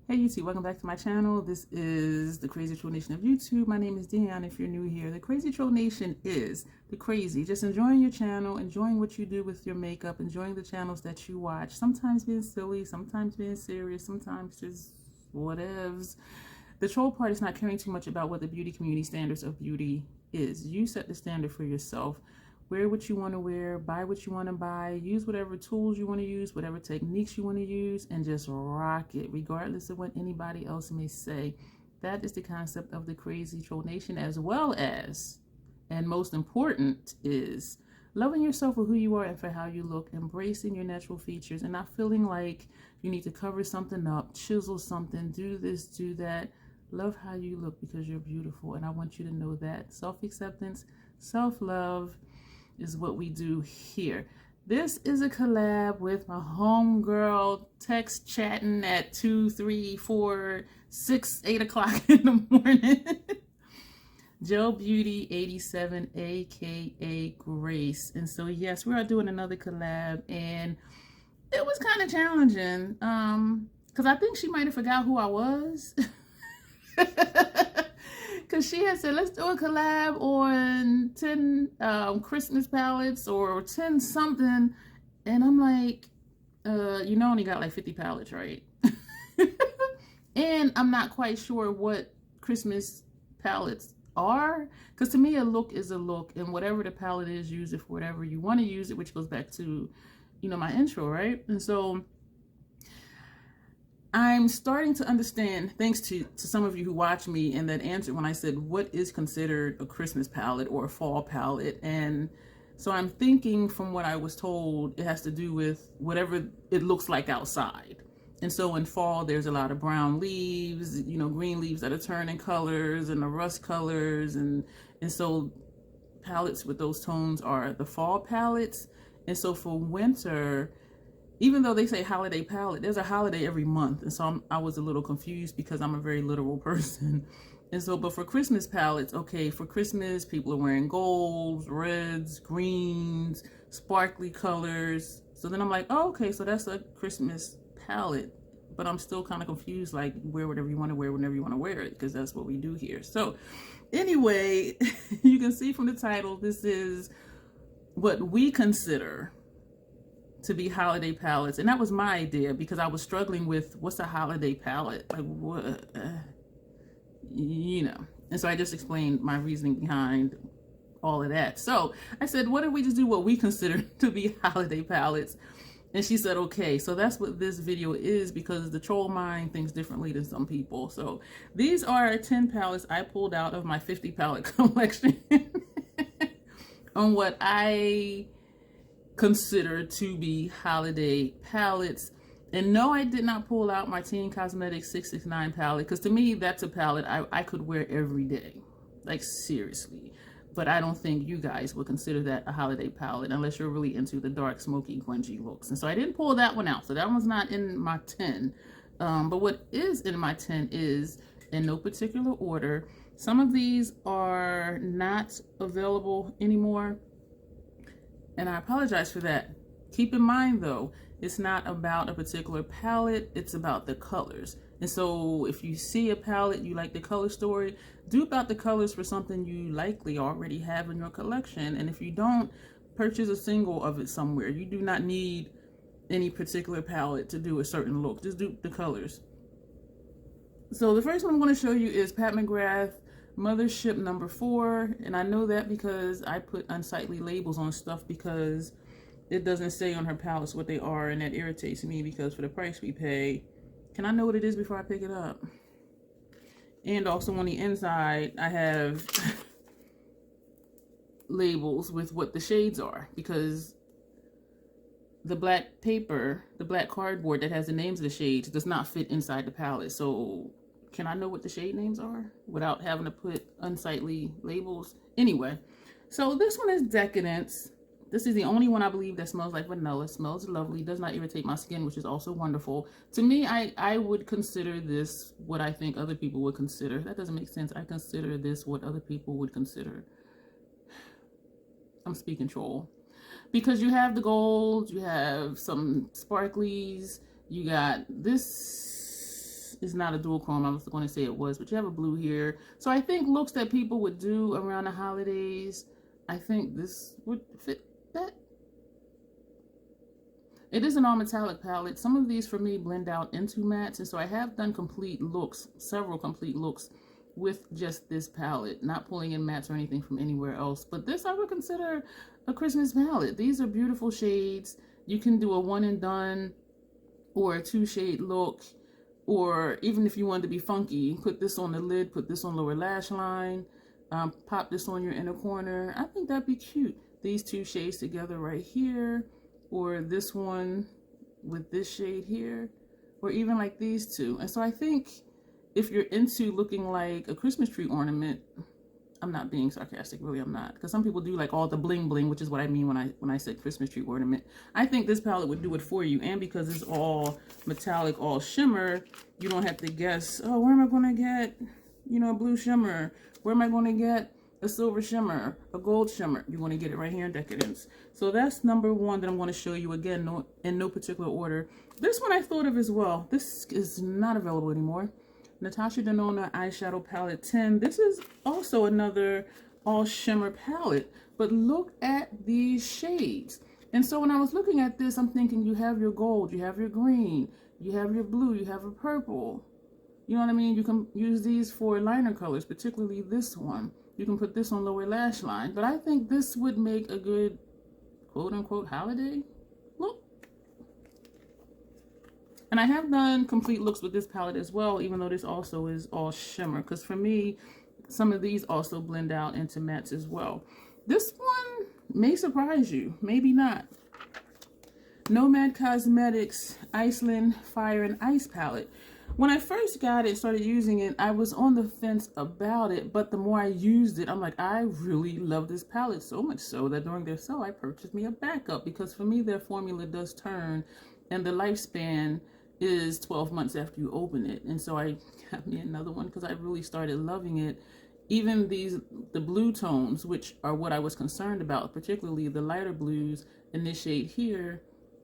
Hey YouTube, welcome back to my channel. This is the Crazy Troll Nation of YouTube. My name is Dion if you're new here. The Crazy Troll Nation is the crazy, just enjoying your channel, enjoying what you do with your makeup, enjoying the channels that you watch, sometimes being silly, sometimes being serious, sometimes just whatevs. The troll part is not caring too much about what the beauty community standards of beauty is. You set the standard for yourself. Wear what you want to wear, buy what you want to buy, use whatever tools you want to use, whatever techniques you want to use, and just rock it, regardless of what anybody else may say. That is the concept of the Crazy Troll Nation, as well as, and most important, is loving yourself for who you are and for how you look, embracing your natural features, and not feeling like you need to cover something up, chisel something, do this, do that. Love how you look because you're beautiful, and I want you to know that. Self-acceptance, self-love, is what we do here. This is a collab with my homegirl, text chatting at 2, 3, 4, 6, 8 o'clock in the morning. Gel Beauty 87, aka Grace. And so yes, we are doing another collab, and it was kind of challenging because I think she might have forgot who I was. Because she had said, let's do a collab on 10 Christmas palettes or 10 something. And I'm like, you know, only got like 50 palettes, right? And I'm not quite sure what Christmas palettes are. Because to me, a look is a look. And whatever the palette is, use it for whatever you want to use it, which goes back to, you know, my intro, right? And so I'm starting to understand, thanks to some of you who watch me and that answered when I said, what is considered a Christmas palette or a fall palette? And so I'm thinking from what I was told, it has to do with whatever it looks like outside. And so in fall, there's a lot of brown leaves, you know, green leaves that are turning colors and the rust colors. And so palettes with those tones are the fall palettes. And so for winter, even though they say holiday palette, there's a holiday every month. And so I was a little confused because I'm a very literal person. And so, but for Christmas palettes, okay, for Christmas, people are wearing golds, reds, greens, sparkly colors. So then I'm like, oh, okay, so that's a Christmas palette. But I'm still kind of confused, like, wear whatever you want to wear whenever you want to wear it, because that's what we do here. So anyway, you can see from the title, this is what we consider to be holiday palettes. And that was my idea because I was struggling with what's a holiday palette, like what, you know. And so I just explained my reasoning behind all of that. So I said, what if we just do what we consider to be holiday palettes? And she said, okay. So that's what this video is, because the troll mind thinks differently than some people. So these are 10 palettes I pulled out of my 50 palette collection on what I consider to be holiday palettes. And no, I did not pull out my Teen Cosmetics 669 palette, because to me that's a palette I could wear every day, like seriously. But I don't think you guys would consider that a holiday palette unless you're really into the dark, smoky, grungy looks. And so I didn't pull that one out, so that one's not in my 10. But what is in my 10 is, in no particular order, some of these are not available anymore, and I apologize for that. Keep in mind though, it's not about a particular palette, it's about the colors. And so if you see a palette, you like the color story, do about the colors for something you likely already have in your collection. And if you don't, purchase a single of it somewhere. You do not need any particular palette to do a certain look. Just do the colors. So the first one I'm going to show you is Pat McGrath Mothership number 4, and I know that because I put unsightly labels on stuff because it doesn't say on her palettes what they are, and that irritates me because for the price we pay, can I know what it is before I pick it up? And also on the inside, I have labels with what the shades are, because the black paper, the black cardboard that has the names of the shades does not fit inside the palette. So can I know what the shade names are without having to put unsightly labels? Anyway, so this one is Decadence. This is the only one I believe that smells like vanilla. It smells lovely, does not irritate my skin, which is also wonderful. To me, I would consider this what I think other people would consider. That doesn't make sense. I consider this what other people would consider. I'm speaking troll. Because you have the gold, you have some sparklies, you got this is not a dual chrome. I was going to say it was, but you have a blue here. So I think looks that people would do around the holidays, I think this would fit that. It is an all metallic palette. Some of these for me blend out into mattes, and so I have done complete looks, several complete looks with just this palette, not pulling in mattes or anything from anywhere else. But this I would consider a Christmas palette. These are beautiful shades. You can do a one and done or a 2-shade look, or even if you wanted to be funky, put this on the lid, put this on lower lash line, pop this on your inner corner. I think that'd be cute. These 2 shades together right here, or this one with this shade here, or even like these 2. And so I think if you're into looking like a Christmas tree ornament, I'm not being sarcastic, really I'm not, because some people do like all the bling bling, which is what I mean when I said Christmas tree ornament. I think this palette would do it for you, and because it's all metallic, all shimmer, you don't have to guess, oh, where am I going to get, you know, a blue shimmer? Where am I going to get a silver shimmer, a gold shimmer? You want to get it right here in Decadence. So that's number 1 that I'm going to show you, again, in no particular order. This one I thought of as well. This is not available anymore. Natasha Denona Eyeshadow Palette 10. This is also another all shimmer palette, but look at these shades. And so when I was looking at this, I'm thinking you have your gold, you have your green, you have your blue, you have a purple. You know what I mean? You can use these for liner colors, particularly this one. You can put this on lower lash line, but I think this would make a good quote unquote holiday look. And I have done complete looks with this palette as well, even though this also is all shimmer, because for me, some of these also blend out into mattes as well. This one may surprise you, maybe not. Nomad Cosmetics Iceland Fire and Ice palette. When I first got it, started using it, I was on the fence about it, but the more I used it, I'm like, I really love this palette, so much so that during their sale, I purchased me a backup, because for me, their formula does turn, and the lifespan is 12 months after you open it. And so I got me another one because I really started loving it. Even the blue tones, which are what I was concerned about, particularly the lighter blues in this shade here,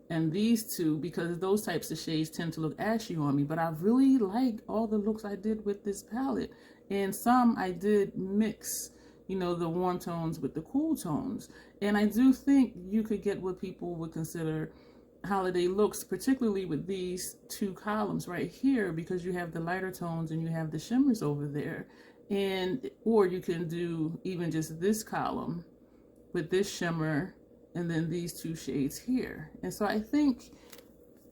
and these 2, because those types of shades tend to look ashy on me. But I really like all the looks I did with this palette. And some I did mix, you know, the warm tones with the cool tones. And I do think you could get what people would consider holiday looks, particularly with these 2 columns right here, because you have the lighter tones and you have the shimmers over there. And or you can do even just this column with this shimmer and then these 2 shades here. And so I think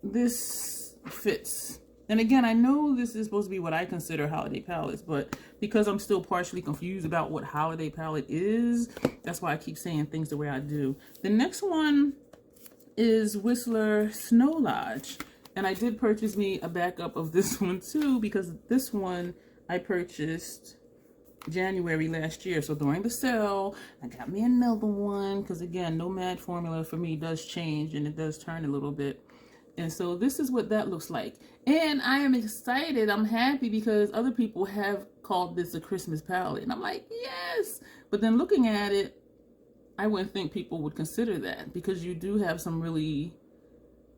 this fits. And again, I know this is supposed to be what I consider holiday palettes, but because I'm still partially confused about what holiday palette is, that's why I keep saying things the way I do. The next one is Whistler Snow Lodge, and I did purchase me a backup of this one too, because this one I purchased January last year. So during the sale, I got me another one, because again, Nomad formula for me does change and it does turn a little bit. And so this is what that looks like. And I am excited. I'm happy because other people have called this a Christmas palette. And I'm like, yes. But then looking at it, I wouldn't think people would consider that, because you do have some really,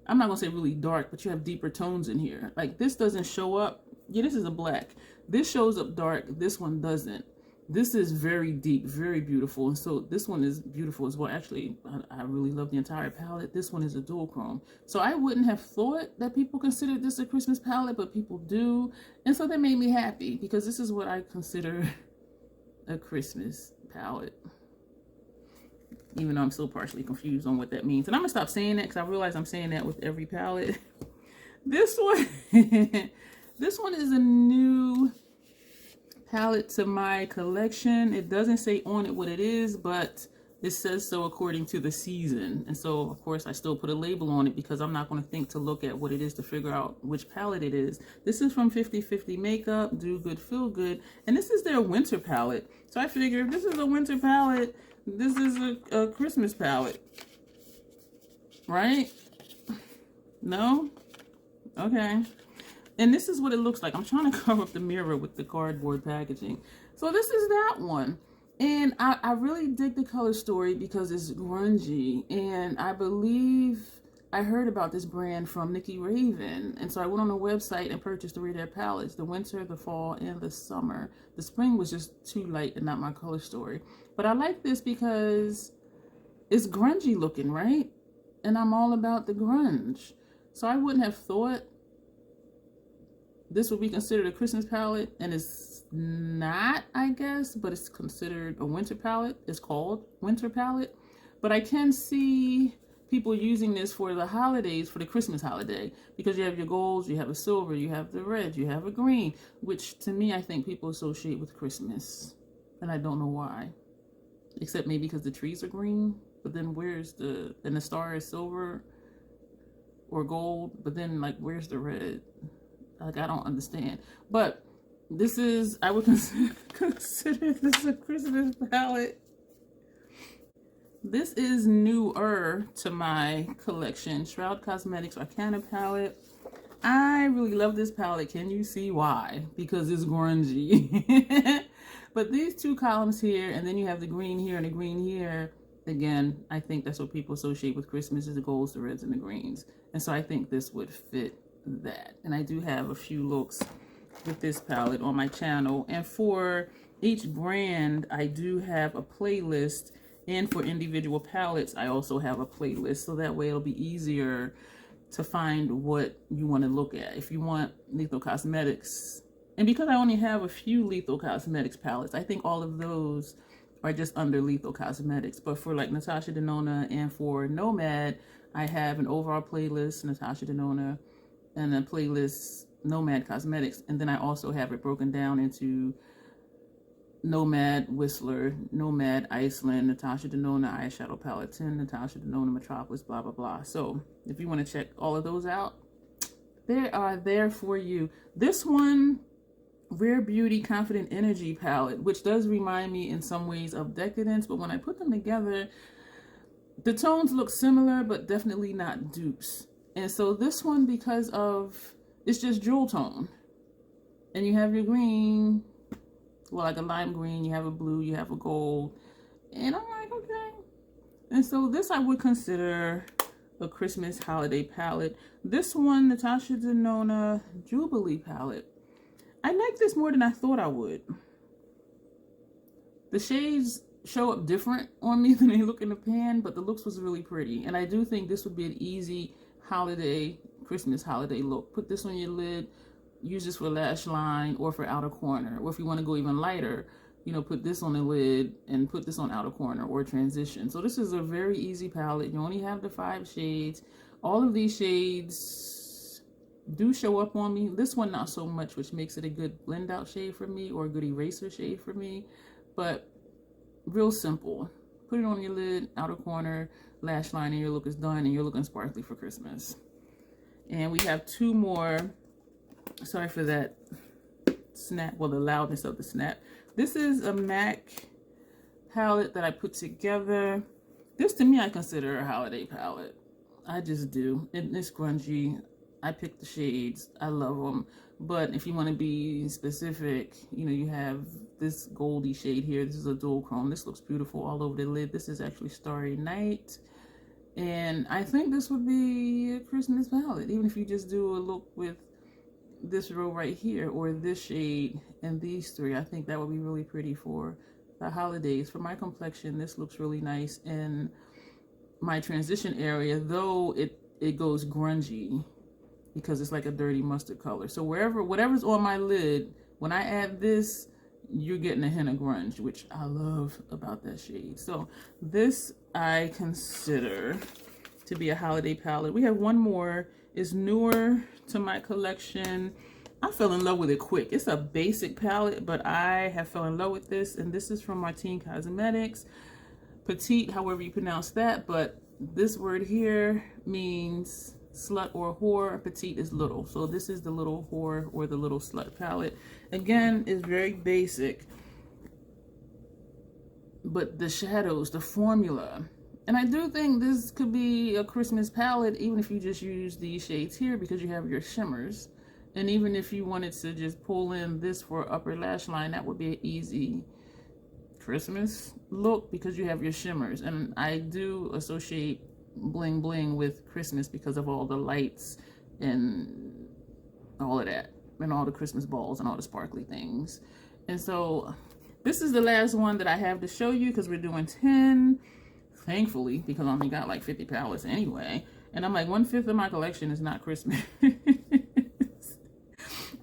I'm not going to say really dark, but you have deeper tones in here. Like this doesn't show up. Yeah, this is a black. This shows up dark. This one doesn't. This is very deep, very beautiful. And so this one is beautiful as well. Actually, I really love the entire palette. This one is a dual chrome. So I wouldn't have thought that people considered this a Christmas palette, but people do. And so that made me happy, because this is what I consider a Christmas palette. Even though I'm still partially confused on what that means. And I'm going to stop saying that, because I realize I'm saying that with every palette. This one, this one is a new palette to my collection. It doesn't say on it what it is, but it says so according to the season. And so, of course, I still put a label on it, because I'm not going to think to look at what it is to figure out which palette it is. This is from 50/50 Makeup, Do Good, Feel Good. And this is their winter palette. So I figure if this is a winter palette, this is a Christmas palette, right? No? Okay. And this is what it looks like. I'm trying to cover up the mirror with the cardboard packaging. So this is that one. And I really dig the color story because it's grungy. And I believe I heard about this brand from Nikki Raven, and so I went on the website and purchased 3 of their palettes: the winter, the fall, and the summer. The spring was just too light and not my color story. But I like this because it's grungy looking, right? And I'm all about the grunge. So I wouldn't have thought this would be considered a Christmas palette, and it's not, I guess, but it's considered a winter palette. It's called winter palette. But I can see people using this for the holidays, for the Christmas holiday, because you have your golds, you have a silver, you have the red, you have a green, which to me, I think people associate with Christmas. And I don't know why, except maybe because the trees are green, but then where's and the star is silver or gold, but then like, where's the red? Like, I don't understand. But this is, I would consider this a Christmas palette. This is newer to my collection, Shroud Cosmetics Arcana palette. I really love this palette. Can you see why? Because it's grungy. But these 2 columns here, and then you have the green here and the green here. Again, I think that's what people associate with Christmas, is the golds, the reds, and the greens. And so I think this would fit that. And I do have a few looks with this palette on my channel. And for each brand, I do have a playlist. And for individual palettes, I also have a playlist. So that way it'll be easier to find what you want to look at. If you want Lethal Cosmetics, and because I only have a few Lethal Cosmetics palettes, I think all of those are just under Lethal Cosmetics. But for like Natasha Denona and for Nomad, I have an overall playlist, Natasha Denona, and a playlist, Nomad Cosmetics. And then I also have it broken down into Nomad Whistler, Nomad Iceland, Natasha Denona Eyeshadow Palette 10, Natasha Denona Metropolis, blah, blah, blah. So if you want to check all of those out, they are there for you. This one, Rare Beauty Confident Energy palette, which does remind me in some ways of Decadence, but when I put them together, the tones look similar, but definitely not dupes. And so this one, because of, it's just jewel tone. And you have your green, well, like a lime green, you have a blue, you have a gold, and I'm like, okay. And so this I would consider a Christmas holiday palette. This one, Natasha Denona Jubilee palette, I like this more than I thought I would. The shades show up different on me than they look in the pan, but the looks was really pretty. And I do think this would be an easy holiday, Christmas holiday look. Put this on your lid, use this for lash line or for outer corner. Or if you want to go even lighter, you know, put this on the lid and put this on outer corner or transition. So this is a very easy palette. You only have the 5 shades. All of these shades do show up on me. This one not so much, which makes it a good blend out shade for me or a good eraser shade for me. But real simple. Put it on your lid, outer corner, lash line, and your look is done and you're looking sparkly for Christmas. And we have 2 more. Sorry for that snap, well, the loudness of the snap. This is a MAC palette that I put together. This to me I consider a holiday palette. I just do. It's grungy. I picked the shades. I love them. But if you want to be specific, you know, you have this goldy shade here. This is a dual chrome. This looks beautiful all over the lid. This is actually Starry Night. And I think this would be a Christmas palette, even if you just do a look with this row right here or this shade and these 3. I think that would be really pretty for the holidays. For my complexion, this looks really nice in my transition area, though it goes grungy because it's like a dirty mustard color. So whatever's on my lid, when I add this, you're getting a hint of grunge, which I love about that shade. So this I consider to be a holiday palette. We have one more. It's newer to my collection. I fell in love with it quick. It's a basic palette, but I have fell in love with this, and this is from Martine Cosmetics. Petite, however you pronounce that, but this word here means slut or whore. Petite is little. So this is the little whore or the little slut palette. Again, it's very basic, but the shadows, the formula, and I do think this could be a Christmas palette, even if you just use these shades here because you have your shimmers. And even if you wanted to just pull in this for upper lash line, that would be an easy Christmas look because you have your shimmers. And I do associate bling bling with Christmas because of all the lights and all of that, and all the Christmas balls and all the sparkly things. And so this is the last one that I have to show you because we're doing 10, thankfully, because I only got like 50 palettes anyway. And I'm like, 1/5 of my collection is not Christmas. I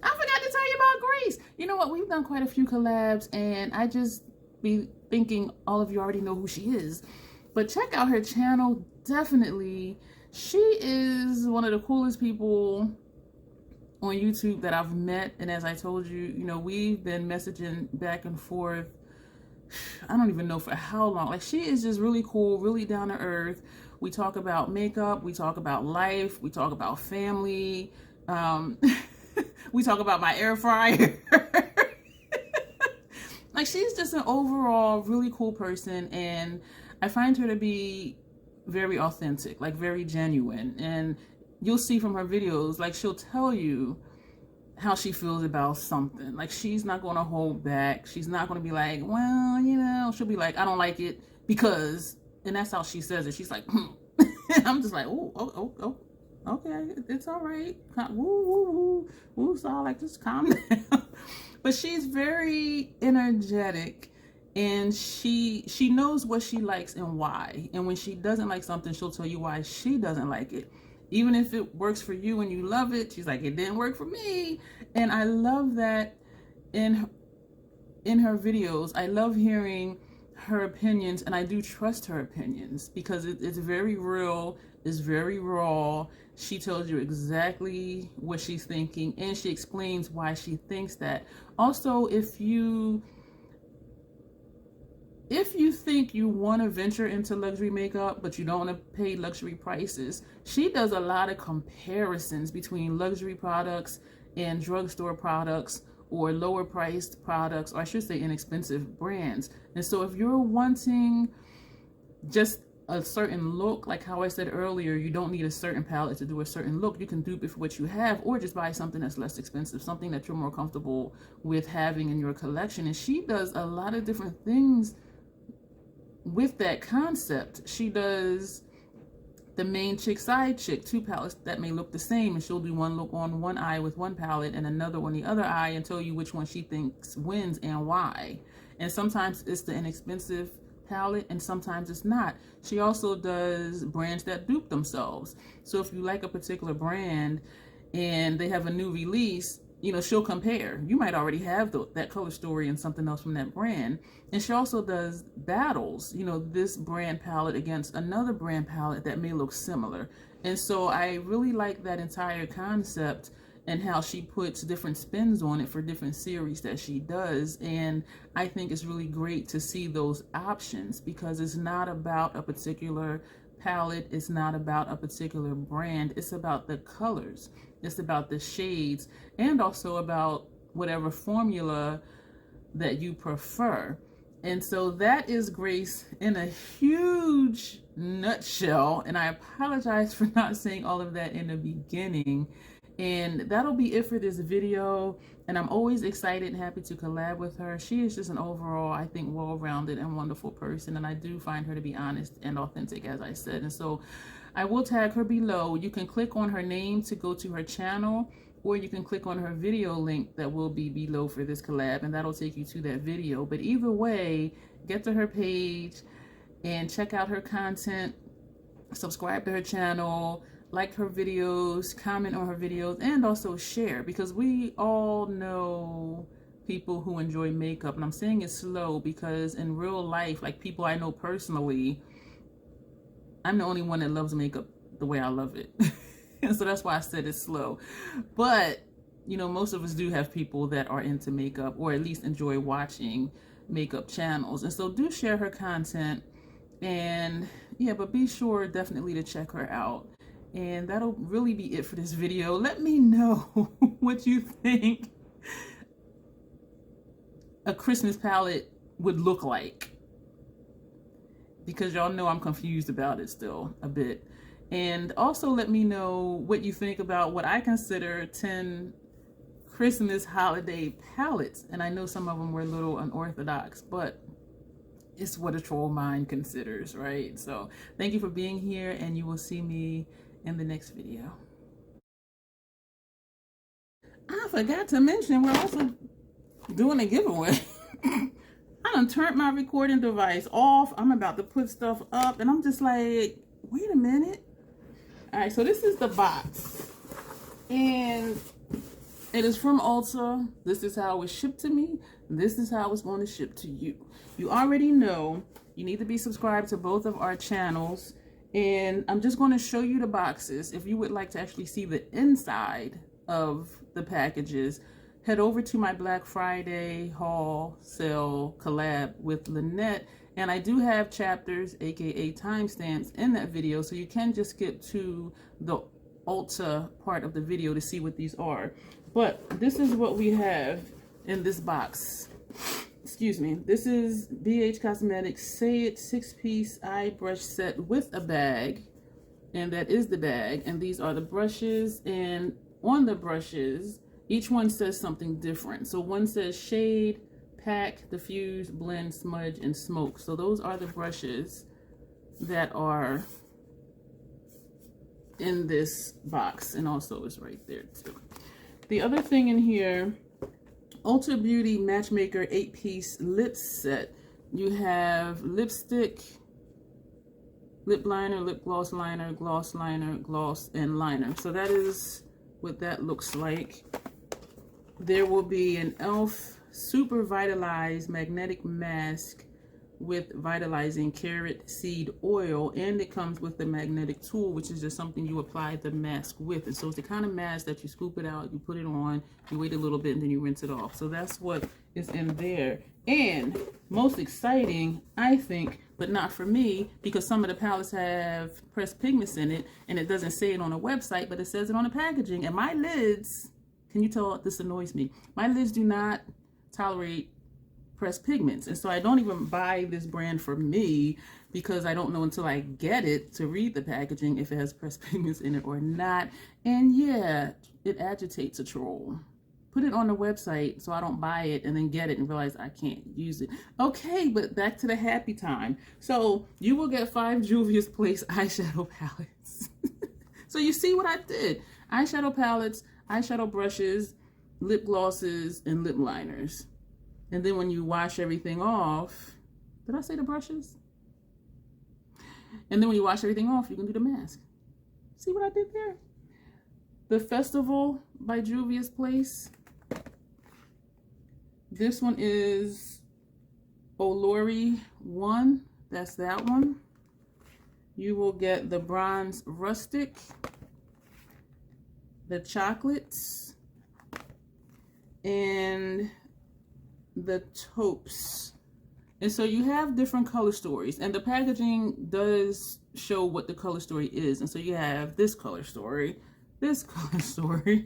forgot to tell you about Grace. You know what? We've done quite a few collabs, and I just be thinking all of you already know who she is. But check out her channel, definitely. She is one of the coolest people on YouTube that I've met. And as I told you, you know, we've been messaging back and forth, I don't even know for how long. Like, she is just really cool, really down to earth. We talk about makeup, we talk about life, we talk about family, we talk about my air fryer. Like, she's just an overall really cool person, and I find her to be very authentic, like very genuine. And you'll see from her videos, like, she'll tell you how she feels about something. Like, she's not going to hold back. She's not going to be like, well, you know, she'll be like, I don't like it because, and that's how she says it. She's like, I'm just like, oh, okay, it's all right. Woo, woo, woo, woo. So I like, just calm down. But she's very energetic, and she knows what she likes and why. And when she doesn't like something, she'll tell you why she doesn't like it. Even if it works for you and you love it, she's like, it didn't work for me. And I love that in her videos. I love hearing her opinions, and I do trust her opinions because it's very real, it's very raw. She tells you exactly what she's thinking, and she explains why she thinks that. Also, if you think you want to venture into luxury makeup, but you don't want to pay luxury prices, she does a lot of comparisons between luxury products and drugstore products, or lower priced products, or I should say inexpensive brands. And so if you're wanting just a certain look, like how I said earlier, you don't need a certain palette to do a certain look. You can dupe it for what you have, or just buy something that's less expensive, something that you're more comfortable with having in your collection. And she does a lot of different things with that concept. She does the main chick, side chick, 2 palettes that may look the same, and she'll do one look on one eye with one palette and another on the other eye, and tell you which one she thinks wins and why. And sometimes it's the inexpensive palette, and sometimes it's not. She also does brands that dupe themselves. So if you like a particular brand and they have a new release, you know, she'll compare. You might already have that color story and something else from that brand. And she also does battles, you know, this brand palette against another brand palette that may look similar. And so I really like that entire concept and how she puts different spins on it for different series that she does. And I think it's really great to see those options, because it's not about a particular palette, it's not about a particular brand, it's about the colors, it's about the shades, and also about whatever formula that you prefer. And so that is Grace in a huge nutshell, and I apologize for not saying all of that in the beginning. And that'll be it for this video, and I'm always excited and happy to collab with her. She is just an overall, I think, well-rounded and wonderful person, and I do find her to be honest and authentic, as I said. And so I will tag her below. You can click on her name to go to her channel, or you can click on her video link that will be below for this collab, and that'll take you to that video. But either way, get to her page and check out her content, subscribe to her channel, like her videos, comment on her videos, and also share, because we all know people who enjoy makeup. And I'm saying it slow because in real life, like people I know personally, I'm the only one that loves makeup the way I love it. And so that's why I said it's slow. But, you know, most of us do have people that are into makeup, or at least enjoy watching makeup channels. And so do share her content. And yeah, but be sure definitely to check her out. And that'll really be it for this video. Let me know what you think a Christmas palette would look like, because y'all know I'm confused about it still a bit. And also let me know what you think about what I consider 10 Christmas holiday palettes. And I know some of them were a little unorthodox, but it's what a troll mind considers, right? So thank you for being here, and you will see me in the next video. I forgot to mention we're also doing a giveaway. I done turned my recording device off. I'm about to put stuff up, and I'm just like, wait a minute. All right, so this is the box, and it is from Ulta. This is how it was shipped to me. This is how it's going to ship to you. You already know you need to be subscribed to both of our channels, and I'm just going to show you the boxes. If you would like to actually see the inside of the packages, head over to my Black Friday haul sale collab with Lynette, and I do have chapters, aka timestamps, in that video, so you can just skip to the Ulta part of the video to see what these are. But this is what we have in this box. Excuse me. This is BH Cosmetics Say It 6-piece eye brush set with a bag, and that is the bag. And these are the brushes, and on the brushes each one says something different. So one says shade, pack, diffuse, blend, smudge, and smoke. So those are the brushes that are in this box, and also is right there too. The other thing in here, Ulta Beauty Matchmaker 8-piece lip set. You have lipstick, lip liner, lip gloss liner, gloss, and liner. So that is what that looks like. There will be an e.l.f. Super Vitalized Magnetic Mask with vitalizing carrot seed oil, and it comes with the magnetic tool, which is just something you apply the mask with. And so it's the kind of mask that you scoop it out, you put it on, you wait a little bit, and then you rinse it off. So that's what is in there. And most exciting, I think, but not for me, because some of the palettes have pressed pigments in it, and it doesn't say it on a website, but it says it on the packaging. And my lids, can you tell this annoys me? My lids do not tolerate pressed pigments, and so I don't even buy this brand for me, because I don't know until I get it to read the packaging if it has pressed pigments in it or not. And yeah, it agitates a troll. Put it on the website so I don't buy it and then get it and realize I can't use it. Okay, but back to the happy time. So you will get 5 Juvia's Place eyeshadow palettes. So you see what I did. Eyeshadow palettes, eyeshadow brushes, lip glosses, and lip liners. And then when you wash everything off, did I say the brushes? And then when you wash everything off, you can do the mask. See what I did there? The Festival by Juvia's Place. This one is Olori 1. That's that one. You will get the Bronze Rustic, the Chocolates, and the Taupes. And so you have different color stories, and the packaging does show what the color story is. And so you have this color story, this color story,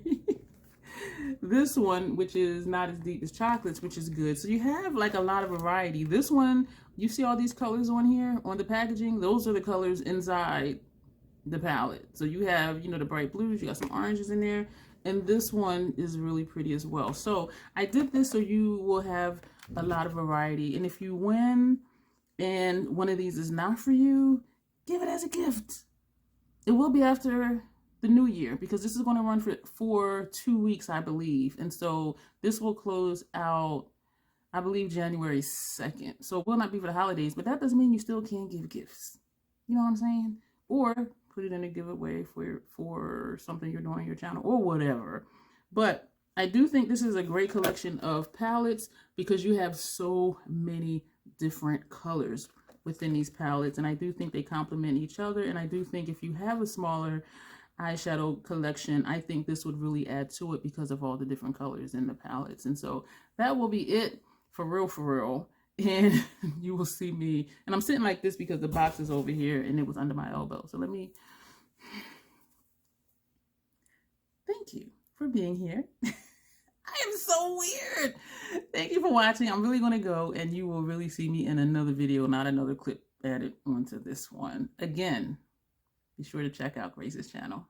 this one, which is not as deep as Chocolates, which is good. So you have like a lot of variety. This one, you see all these colors on here on the packaging, those are the colors inside the palette. So you have, you know, the bright blues, you got some oranges in there, and this one is really pretty as well. So I did this so you will have a lot of variety. And if you win and one of these is not for you, give it as a gift. It will be after the new year, because this is going to run for 2 weeks, I believe. And so this will close out, I believe, January 2nd. So it will not be for the holidays, but that doesn't mean you still can't give gifts. You know what I'm saying? Or put it in a giveaway for something you're doing on your channel or whatever. But I do think this is a great collection of palettes, because you have so many different colors within these palettes, and I do think they complement each other. And I do think if you have a smaller eyeshadow collection, I think this would really add to it because of all the different colors in the palettes. And so that will be it for real. And you will see me, and I'm sitting like this because the box is over here and it was under my elbow. So let me thank you for being here. I am so weird. Thank you for watching. I'm really going to go, and you will really see me in another video, not another clip added onto this one. Again, be sure to check out Grace's channel.